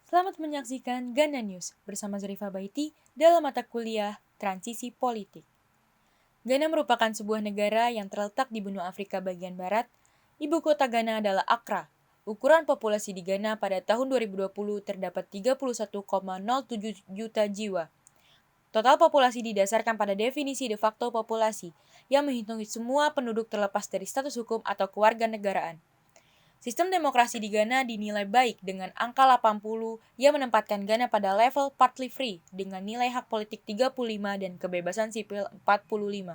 Selamat menyaksikan Ghana News bersama Zarifa Baiti dalam mata kuliah Transisi Politik. Ghana merupakan sebuah negara yang terletak di benua Afrika bagian barat. Ibu kota Ghana adalah Accra. Ukuran populasi di Ghana pada tahun 2020 terdapat 31,07 juta jiwa. Total populasi didasarkan pada definisi de facto populasi yang menghitung semua penduduk terlepas dari status hukum atau kewarganegaraan. Sistem demokrasi di Ghana dinilai baik dengan angka 80 yang menempatkan Ghana pada level partly free dengan nilai hak politik 35 dan kebebasan sipil 45.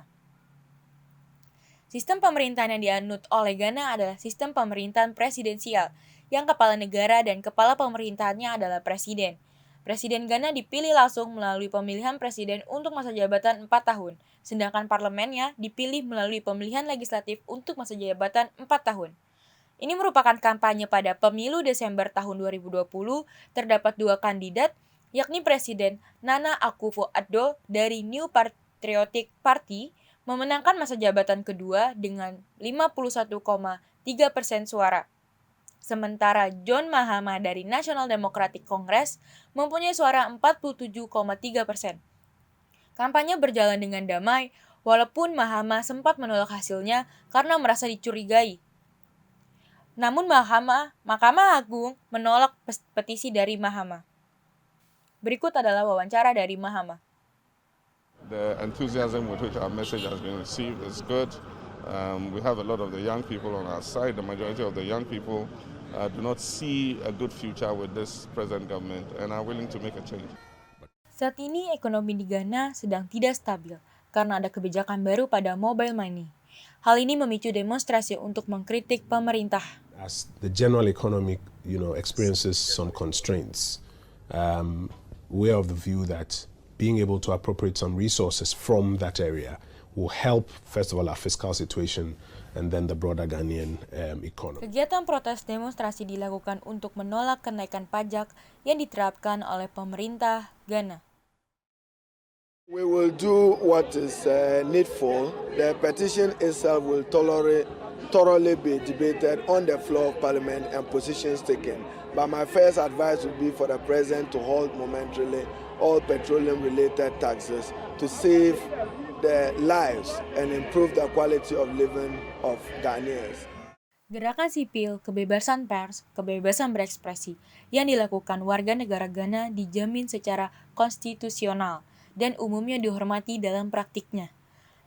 Sistem pemerintahan yang dianut oleh Ghana adalah sistem pemerintahan presidensial yang kepala negara dan kepala pemerintahannya adalah presiden. Presiden Ghana dipilih langsung melalui pemilihan presiden untuk masa jabatan 4 tahun, sedangkan parlemennya dipilih melalui pemilihan legislatif untuk masa jabatan 4 tahun. Ini merupakan kampanye pada pemilu Desember tahun 2020, terdapat dua kandidat, yakni Presiden Nana Akufo-Addo dari New Patriotic Party memenangkan masa jabatan kedua dengan 51,3% suara. Sementara John Mahama dari National Democratic Congress mempunyai suara 47,3%. Kampanye berjalan dengan damai, walaupun Mahama sempat menolak hasilnya karena merasa dicurigai. Namun Mahkamah Agung menolak petisi dari Mahama. Berikut adalah wawancara dari Mahama. The enthusiasm with which our message has been received is good. We have a lot of the young people on our side. The majority of the young people do not see a good future with this present government and are willing to make a change. Saat ini ekonomi di Ghana sedang tidak stabil karena ada kebijakan baru pada mobile money. Hal ini memicu demonstrasi untuk mengkritik pemerintah. As the general economy, experiences some constraints, we are of the view that being able to appropriate some resources from that area will help, first of all, our fiscal situation and then the broader Ghanaian economy. Kegiatan protes demonstrasi dilakukan untuk menolak kenaikan pajak yang diterapkan oleh pemerintah Ghana. We will do what is needful. The petition itself will thoroughly be debated on the floor of Parliament and positions taken. But my first advice would be for the President to halt momentarily all petroleum-related taxes to save the lives and improve the quality of living of Ghanaians. Gerakan sipil, kebebasan pers, kebebasan berekspresi yang dilakukan warga negara Ghana dijamin secara konstitusional dan umumnya dihormati dalam praktiknya.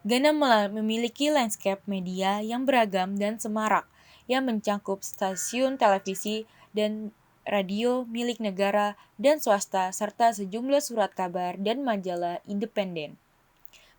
Ghana memiliki landscape media yang beragam dan semarak, yang mencakup stasiun televisi dan radio milik negara dan swasta, serta sejumlah surat kabar dan majalah independen.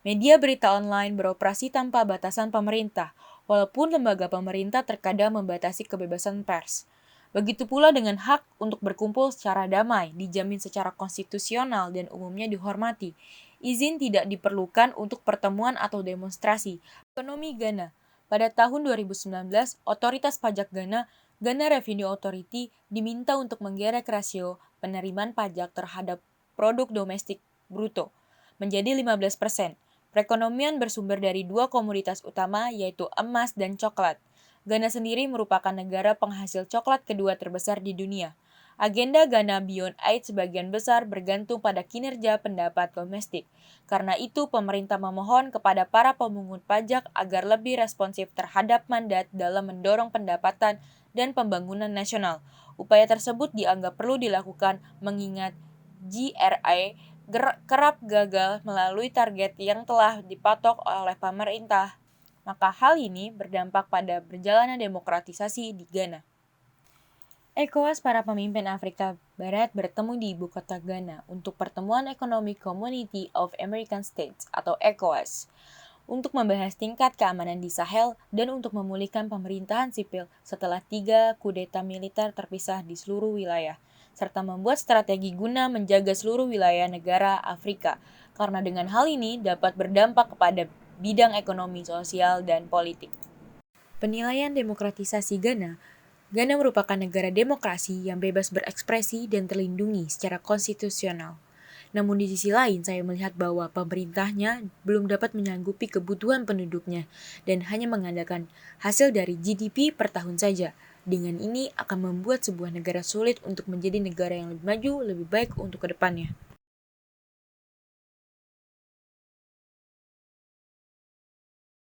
Media berita online beroperasi tanpa batasan pemerintah, walaupun lembaga pemerintah terkadang membatasi kebebasan pers. Begitu pula dengan hak untuk berkumpul secara damai, dijamin secara konstitusional dan umumnya dihormati. Izin tidak diperlukan untuk pertemuan atau demonstrasi. Ekonomi Ghana. Pada tahun 2019, Otoritas Pajak Ghana, Ghana Revenue Authority, diminta untuk menggerek rasio penerimaan pajak terhadap produk domestik bruto menjadi 15%. Perekonomian bersumber dari dua komoditas utama, yaitu emas dan coklat. Ghana sendiri merupakan negara penghasil coklat kedua terbesar di dunia. Agenda Ghana Beyond Aid sebagian besar bergantung pada kinerja pendapat domestik. Karena itu, pemerintah memohon kepada para pemungut pajak agar lebih responsif terhadap mandat dalam mendorong pendapatan dan pembangunan nasional. Upaya tersebut dianggap perlu dilakukan mengingat GRA kerap gagal melalui target yang telah dipatok oleh pemerintah. Maka hal ini berdampak pada berjalannya demokratisasi di Ghana. ECOWAS, para pemimpin Afrika Barat, bertemu di ibu kota Ghana untuk pertemuan Economic Community of American States atau ECOWAS untuk membahas tingkat keamanan di Sahel dan untuk memulihkan pemerintahan sipil setelah 3 kudeta militer terpisah di seluruh wilayah, serta membuat strategi guna menjaga seluruh wilayah negara Afrika, karena dengan hal ini dapat berdampak kepada bidang ekonomi, sosial, dan politik. Penilaian demokratisasi Ghana. Ghana merupakan negara demokrasi yang bebas berekspresi dan terlindungi secara konstitusional. Namun di sisi lain, saya melihat bahwa pemerintahnya belum dapat menyanggupi kebutuhan penduduknya dan hanya mengandalkan hasil dari GDP per tahun saja. Dengan ini akan membuat sebuah negara sulit untuk menjadi negara yang lebih maju, lebih baik untuk kedepannya.